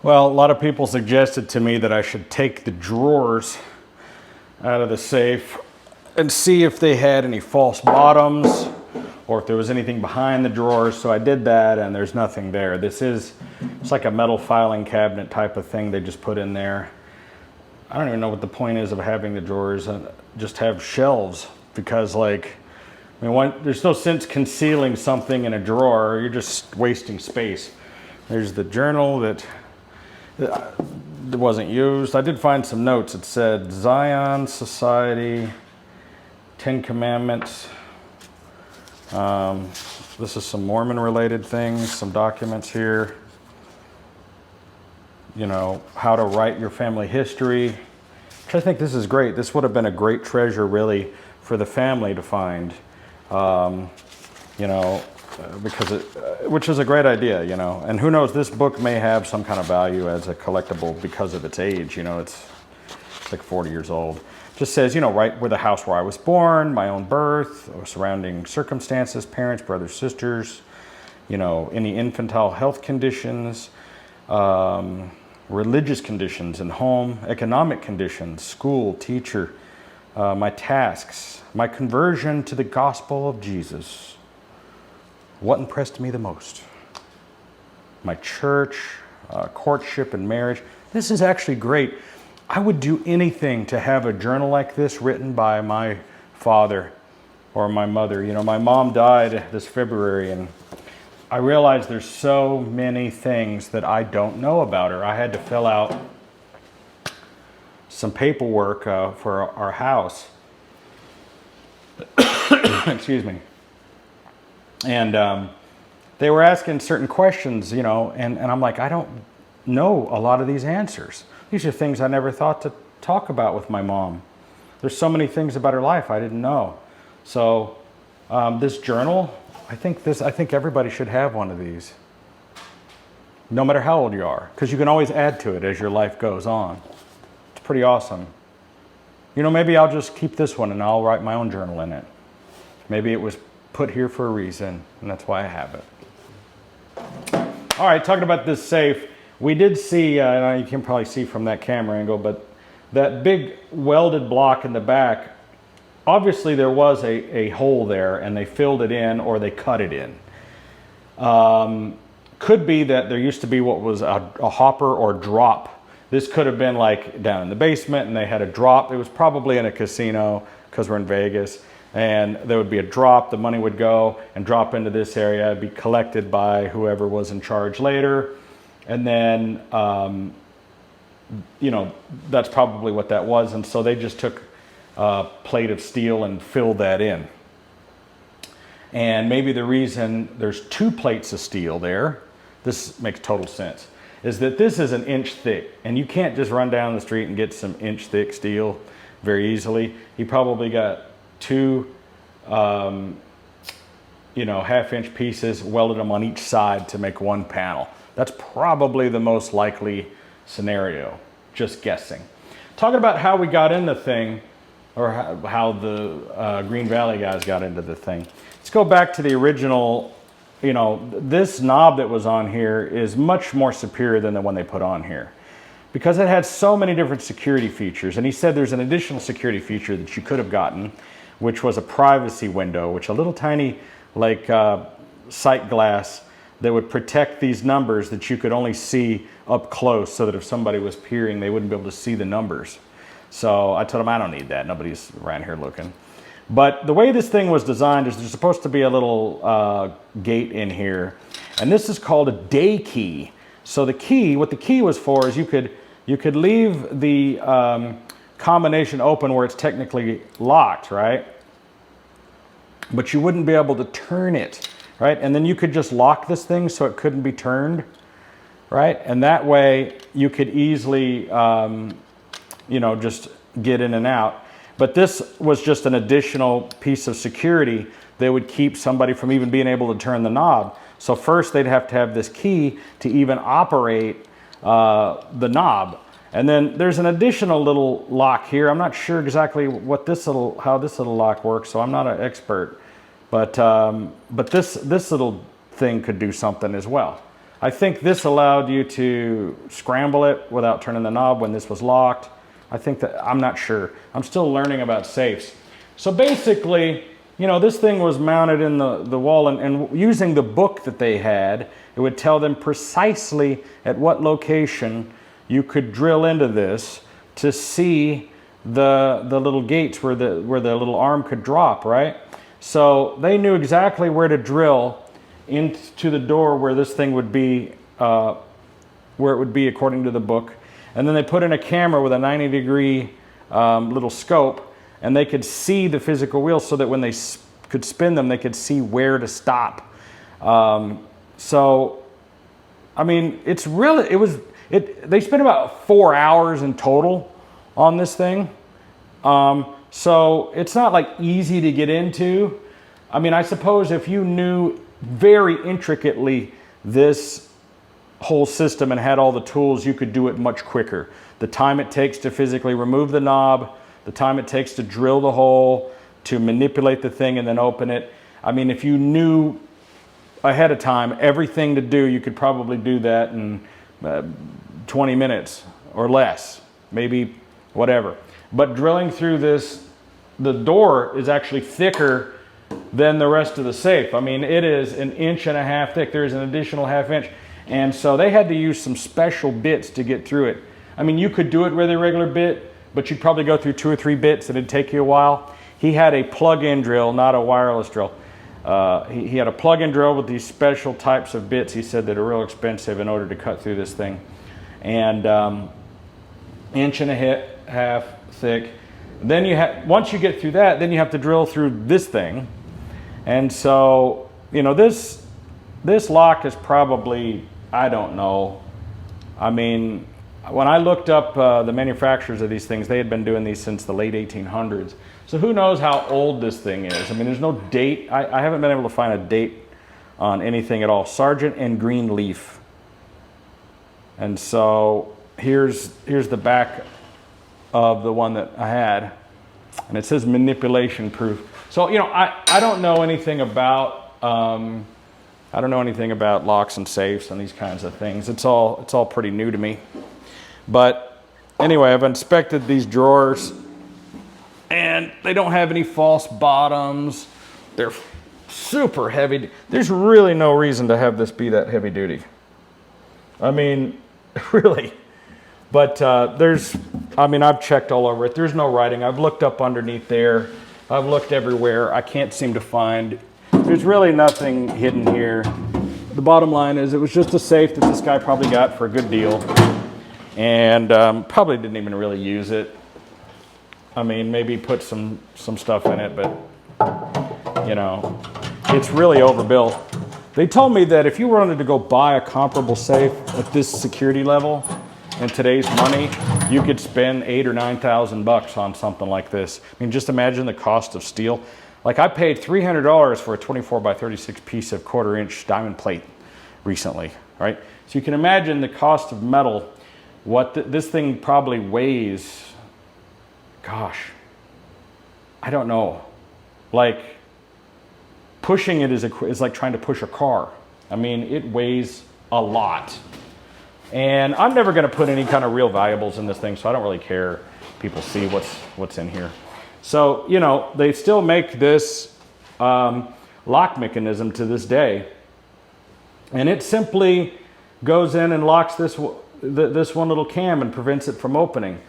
Well, a lot of people suggested to me that I should take the drawers out of the safe and see if they had any false bottoms or if there was anything behind the drawers. So I did that, and there's nothing there. It's like a metal filing cabinet type of thing they just put in there. I don't even know what the point is of having the drawers and just have shelves, because there's no sense concealing something in a drawer. You're just wasting space. There's the journal that wasn't used. I did find some notes. It said Zion Society, 10 Commandments. This is some Mormon related things, some documents here. You know, how to write your family history, which I think this is great. This would have been a great treasure really for the family to find, you know, which is a great idea, you know. And who knows, this book may have some kind of value as a collectible because of its age. You know, it's like 40 years old. It just says, you know, right where the house where I was born, my own birth, or surrounding circumstances, parents, brothers, sisters, you know, any infantile health conditions, religious conditions in home, economic conditions, school, teacher, my tasks, my conversion to the gospel of Jesus. What impressed me the most? My church, courtship and marriage. This is actually great. I would do anything to have a journal like this written by my father or my mother. You know, my mom died this February, and I realized there's so many things that I don't know about her. I had to fill out some paperwork for our house. Excuse me. And they were asking certain questions, you know, and I'm like, I don't know a lot of these answers. These are things I never thought to talk about with my mom. There's so many things about her life I didn't know. So this journal, I think everybody should have one of these, no matter how old you are, because you can always add to it as your life goes on. It's pretty awesome. You know, maybe I'll just keep this one and I'll write my own journal in it. Maybe it was put here for a reason, and that's why I have it. All right, talking about this safe, we did see, you can probably see from that camera angle, but that big welded block in the back, obviously there was a hole there and they filled it in or they cut it in. Could be that there used to be what was a hopper or drop. This could have been like down in the basement and they had a drop. It was probably in a casino because we're in Vegas. And there would be a drop, the money would go and drop into this area, be collected by whoever was in charge later. And then, you know, that's probably what that was. And so they just took a plate of steel and filled that in. And maybe the reason there's 2 plates of steel there, this makes total sense, is that this is an inch thick. And you can't just run down the street and get some inch thick steel very easily. He probably got 2 you know, half-inch pieces, welded them on each side to make one panel. That's probably the most likely scenario, just guessing. Talking about how we got in the thing, or how the Green Valley guys got into the thing. Let's go back to the original. You know, this knob that was on here is much more superior than the one they put on here, because it had so many different security features. And he said there's an additional security feature that you could have gotten, which was a privacy window, which a little tiny like sight glass that would protect these numbers that you could only see up close, so that if somebody was peering, they wouldn't be able to see the numbers. So I told him I don't need that. Nobody's around here looking. But the way this thing was designed is there's supposed to be a little gate in here, and this is called a day key. So the key, what the key was for is you could leave the combination open where it's technically locked, right? But you wouldn't be able to turn it, right? And then you could just lock this thing so it couldn't be turned, right? And that way you could easily, you know, just get in and out. But this was just an additional piece of security that would keep somebody from even being able to turn the knob. So first they'd have to have this key to even operate the knob. And then there's an additional little lock here. I'm not sure exactly what how this little lock works, so I'm not an expert. But this little thing could do something as well. I think this allowed you to scramble it without turning the knob when this was locked. I think that, I'm not sure. I'm still learning about safes. So basically, you know, this thing was mounted in the wall, and using the book that they had, it would tell them precisely at what location you could drill into this to see the little gates where the little arm could drop, right? So they knew exactly where to drill into the door where this thing would be, where it would be according to the book. And then they put in a camera with a 90-degree little scope, and they could see the physical wheels so that when they could spin them, they could see where to stop. So, I mean, it's really, they spent about 4 hours in total on this thing. So it's not like easy to get into. I mean, I suppose if you knew very intricately this whole system and had all the tools, you could do it much quicker. The time it takes to physically remove the knob, the time it takes to drill the hole, to manipulate the thing and then open it. I mean, if you knew ahead of time everything to do, you could probably do that in 20 minutes or less, maybe whatever. But drilling through this, the door is actually thicker than the rest of the safe. I mean, it is 1.5 inches thick. There's an additional 1/2 inch. And so they had to use some special bits to get through it. I mean, you could do it with a regular bit, but you'd probably go through 2 or 3 bits and it'd take you a while. He had a plug-in drill, not a wireless drill. He had a plug-in drill with these special types of bits, he said, that are real expensive in order to cut through this thing. And 1.5 inches thick. Then you have, once you get through that, then you have to drill through this thing. And so, you know, this lock is probably, I don't know. I mean, when I looked up the manufacturers of these things, they had been doing these since the late 1800s. So who knows how old this thing is? I mean, there's no date. I haven't been able to find a date on anything at all. Sargent and Greenleaf. And so here's the back of the one that I had, and it says manipulation proof. So, you know, I don't know anything about locks and safes and these kinds of things. It's all pretty new to me. But anyway, I've inspected these drawers, and they don't have any false bottoms. They're super heavy. There's really no reason to have this be that heavy duty. I mean, really. But I've checked all over it. There's no writing. I've looked up underneath there. I've looked everywhere. I can't seem to find. There's really nothing hidden here. The bottom line is it was just a safe that this guy probably got for a good deal. And probably didn't even really use it. I mean, maybe put some stuff in it, but, you know, it's really overbuilt. They told me that if you wanted to go buy a comparable safe at this security level, in today's money, you could spend $8,000 or $9,000 on something like this. I mean, just imagine the cost of steel. Like, I paid $300 for a 24 by 36 piece of 1/4 inch diamond plate recently, right? So you can imagine the cost of metal. What this thing probably weighs, gosh, I don't know. Like, pushing it is like trying to push a car. I mean, it weighs a lot. And I'm never going to put any kind of real valuables in this thing, so I don't really care. People see what's in here. So, you know, they still make this lock mechanism to this day. And it simply goes in and locks this one little cam and prevents it from opening.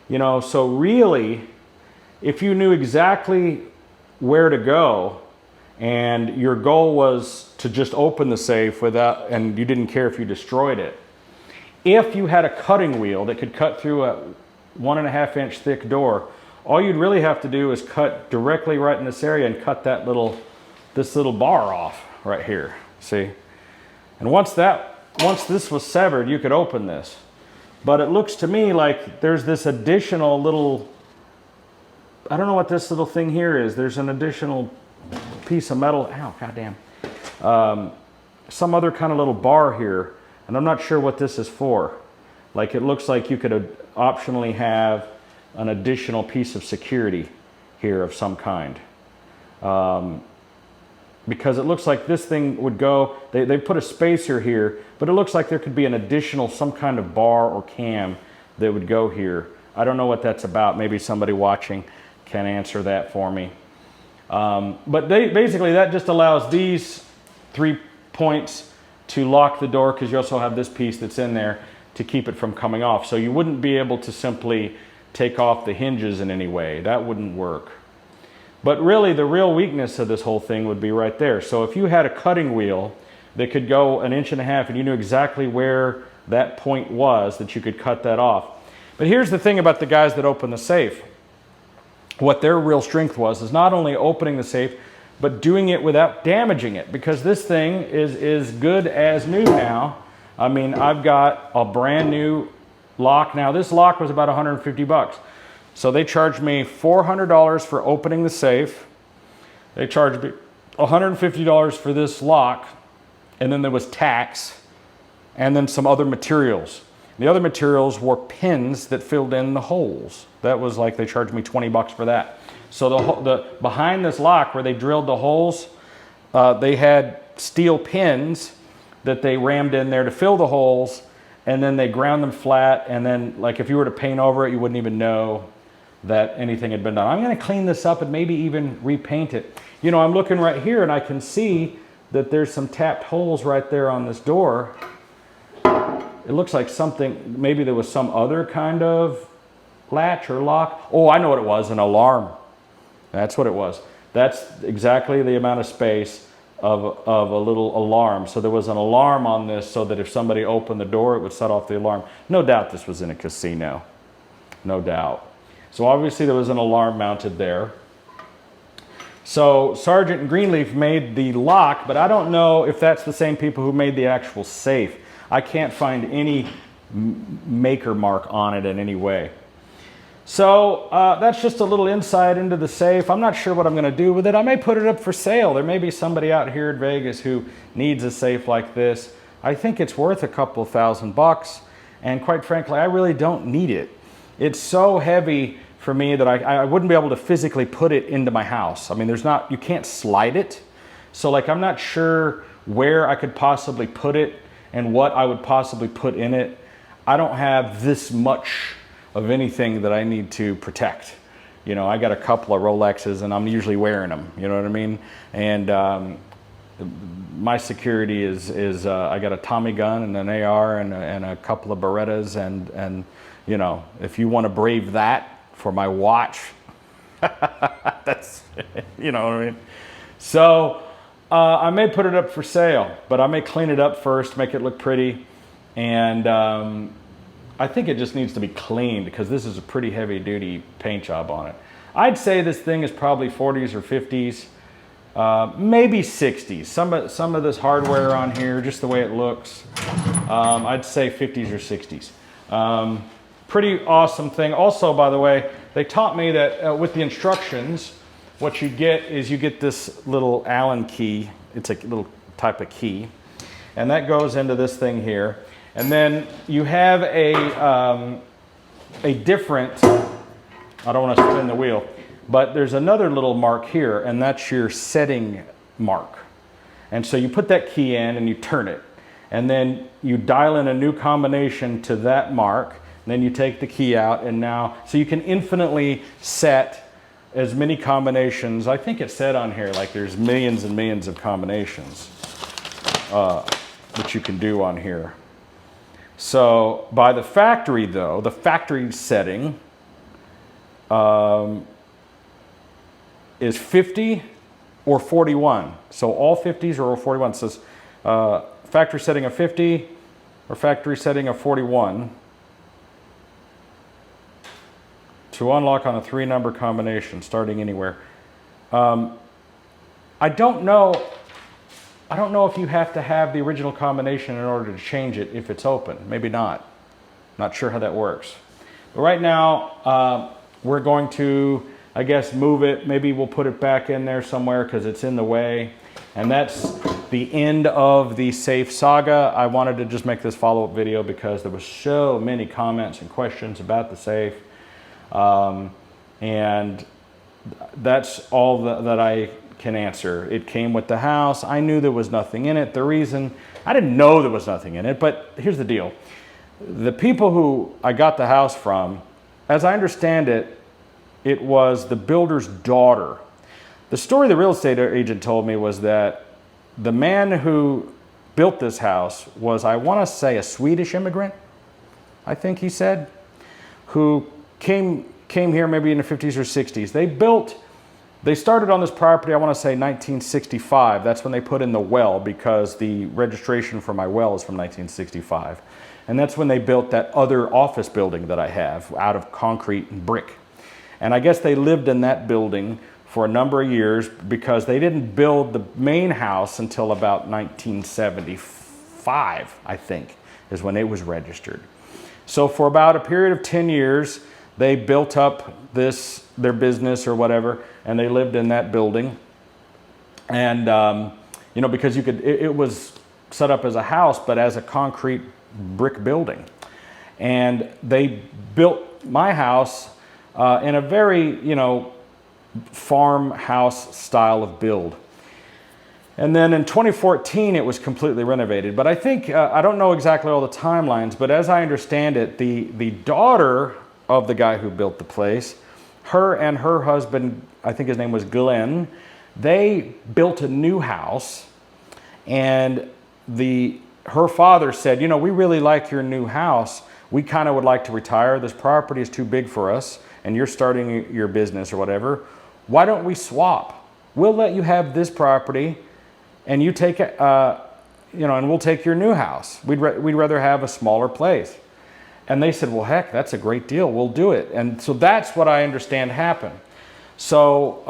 You know, so really, if you knew exactly where to go and your goal was to just open the safe without, and you didn't care if you destroyed it, if you had a cutting wheel that could cut through a 1.5 inch thick door, all you'd really have to do is cut directly right in this area and cut this little bar off right here, see? And once this was severed, you could open this. But it looks to me like there's this additional little, I don't know what this little thing here is. There's an additional piece of metal, ow, goddamn. Some other kind of little bar here. And I'm not sure what this is for. Like, it looks like you could optionally have an additional piece of security here of some kind. because it looks like this thing would go, they put a spacer here, but it looks like there could be an additional, some kind of bar or cam that would go here. I don't know what that's about. Maybe somebody watching can answer that for me. But basically that just allows these 3 points to lock the door, because you also have this piece that's in there to keep it from coming off. So you wouldn't be able to simply take off the hinges in any way. That wouldn't work. But really the real weakness of this whole thing would be right there. So if you had a cutting wheel that could go 1.5 inches and you knew exactly where that point was, that you could cut that off. But here's the thing about the guys that open the safe. What their real strength was is not only opening the safe, but doing it without damaging it, because this thing is good as new now. I mean, I've got a brand new lock. Now this lock was about 150 bucks. So they charged me $400 for opening the safe. They charged me $150 for this lock, and then there was tax, and then some other materials. The other materials were pins that filled in the holes. That was like, they charged me 20 bucks for that. So the behind this lock where they drilled the holes, they had steel pins that they rammed in there to fill the holes, and then they ground them flat, and then like if you were to paint over it, you wouldn't even know that anything had been done. I'm gonna clean this up and maybe even repaint it. You know, I'm looking right here and I can see that there's some tapped holes right there on this door. It looks like something, maybe there was some other kind of latch or lock. Oh, I know what it was, an alarm. That's what it was. That's exactly the amount of space of a little alarm. So there was an alarm on this so that if somebody opened the door, it would set off the alarm. No doubt this was in a casino. No doubt. So obviously there was an alarm mounted there. So Sargent and Greenleaf made the lock, but I don't know if that's the same people who made the actual safe. I can't find any maker mark on it in any way. So that's just a little insight into the safe. I'm not sure what I'm going to do with it. I may put it up for sale. There may be somebody out here in Vegas who needs a safe like this. I think it's worth a couple of $1,000, and quite frankly, I really don't need it. It's so heavy for me that I wouldn't be able to physically put it into my house. I mean, you can't slide it. So like, I'm not sure where I could possibly put it and what I would possibly put in it. I don't have this much of anything that I need to protect. You know, I got a couple of Rolexes and I'm usually wearing them, you know what I mean? And my security is I got a Tommy gun and an AR and a couple of Berettas, and you know, if you want to brave that for my watch, that's, you know what I mean? So I may put it up for sale, but I may clean it up first, make it look pretty, and I think it just needs to be cleaned because this is a pretty heavy duty paint job on it. I'd say this thing is probably 40s or 50s, maybe 60s. Some of this hardware on here, just the way it looks, I'd say 50s or 60s. Pretty awesome thing. Also, by the way, they taught me that with the instructions, what you get is you get this little Allen key. It's a little type of key, and that goes into this thing here. And then you have a different, I don't want to spin the wheel, but there's another little mark here, and that's your setting mark. And so you put that key in and you turn it, and then you dial in a new combination to that mark, and then you take the key out, and now, so you can infinitely set as many combinations. I think it said on here like there's millions and millions of combinations that you can do on here. So by the factory though, the factory setting is 50 or 41. So all 50s or 41. It says factory setting of 50 or factory setting of 41 to unlock on a 3-number combination starting anywhere. I don't know if you have to have the original combination in order to change it if it's open. Maybe not. Not sure how that works. But right now, we're going to, I guess, move it. Maybe we'll put it back in there somewhere because it's in the way. And that's the end of the safe saga. I wanted to just make this follow-up video because there were so many comments and questions about the safe. And that's all that I can answer. It came with the house. I knew there was nothing in it. The reason, I didn't know there was nothing in it, but here's the deal. The people who I got the house from, as I understand it, it was the builder's daughter. The story the real estate agent told me was that the man who built this house was, I want to say, a Swedish immigrant, I think he said, who came here maybe in the 50s or 60s. They started on this property, I want to say 1965. That's when they put in the well, because the registration for my well is from 1965. And that's when they built that other office building that I have out of concrete and brick. And I guess they lived in that building for a number of years because they didn't build the main house until about 1975, I think, is when it was registered. So for about a period of 10 years, they built up their business or whatever, and they lived in that building. And, you know, because it was set up as a house, but as a concrete brick building. And they built my house in a very, you know, farmhouse style of build. And then in 2014, it was completely renovated. But I think, I don't know exactly all the timelines, but as I understand it, the daughter of the guy who built the place, her and her husband, I think his name was Glenn, they built a new house, and her father said, you know, we really like your new house. We kind of would like to retire. This property is too big for us, and you're starting your business or whatever. Why don't we swap? We'll let you have this property, and you take it, you know, and we'll take your new house. We'd rather have a smaller place. And they said, well, heck, that's a great deal. We'll do it. And so that's what I understand happened. So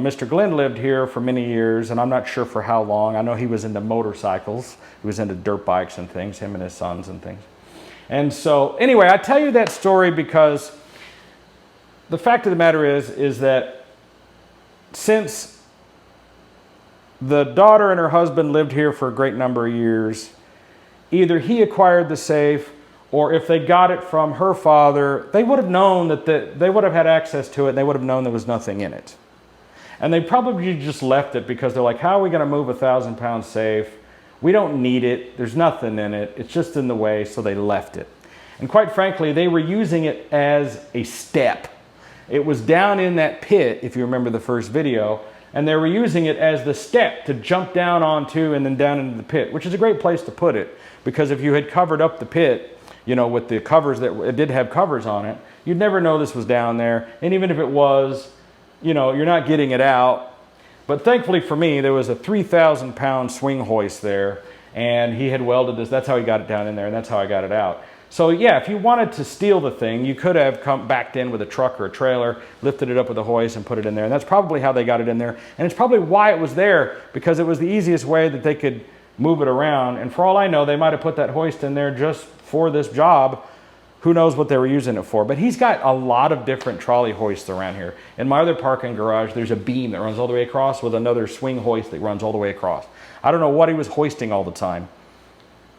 Mr. Glenn lived here for many years, and I'm not sure for how long. I know he was into motorcycles. He was into dirt bikes and things, him and his sons and things. And so anyway, I tell you that story because the fact of the matter is that since the daughter and her husband lived here for a great number of years, either he acquired the safe, or if they got it from her father, they would have known that they would have had access to it, and they would have known there was nothing in it. And they probably just left it because they're like, how are we going to move a 1,000-pound safe? We don't need it. There's nothing in it. It's just in the way, so they left it. And quite frankly, they were using it as a step. It was down in that pit, if you remember the first video, and they were using it as the step to jump down onto and then down into the pit, which is a great place to put it, because if you had covered up the pit, you know, with the covers that it did have covers on it, you'd never know this was down there. And even if it was, you know, you're not getting it out. But thankfully for me, there was a 3,000-pound swing hoist there, and he had welded this. That's how he got it down in there, and that's how I got it out. So yeah, if you wanted to steal the thing, you could have come backed in with a truck or a trailer, lifted it up with a hoist and put it in there. And that's probably how they got it in there. And it's probably why it was there, because it was the easiest way that they could move it around. And for all I know, they might have put that hoist in there just for this job. Who knows what they were using it for. But he's got a lot of different trolley hoists around here. In my other parking garage, there's a beam that runs all the way across with another swing hoist that runs all the way across. I don't know what he was hoisting all the time,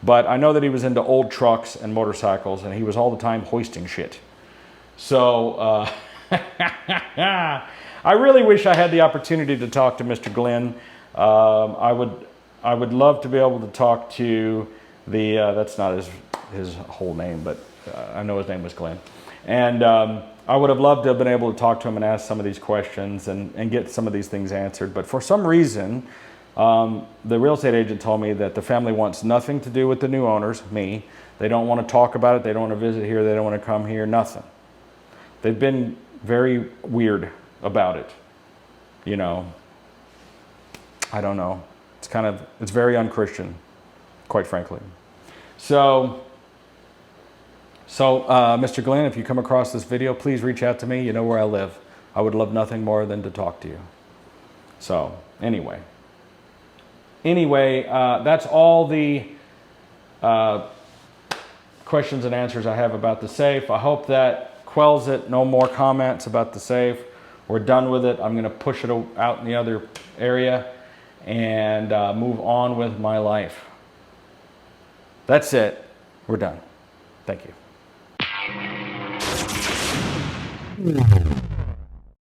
but I know that he was into old trucks and motorcycles, and he was all the time hoisting shit. So I really wish I had the opportunity to talk to Mr. Glenn. I would love to be able to talk to the, that's not his whole name, but I know his name was Glenn. And I would have loved to have been able to talk to him and ask some of these questions and get some of these things answered. But for some reason, the real estate agent told me that the family wants nothing to do with the new owners, me. They don't want to talk about it. They don't want to visit here. They don't want to come here, nothing. They've been very weird about it. You know, I don't know. It's very unchristian, quite frankly. So Mr. Glenn, if you come across this video, please reach out to me. You know where I live. I would love nothing more than to talk to you. So anyway, that's all the questions and answers I have about the safe. I hope that quells it. No more comments about the safe. We're done with it. I'm going to push it out in the other area and move on with my life. That's it. We're done. Thank you.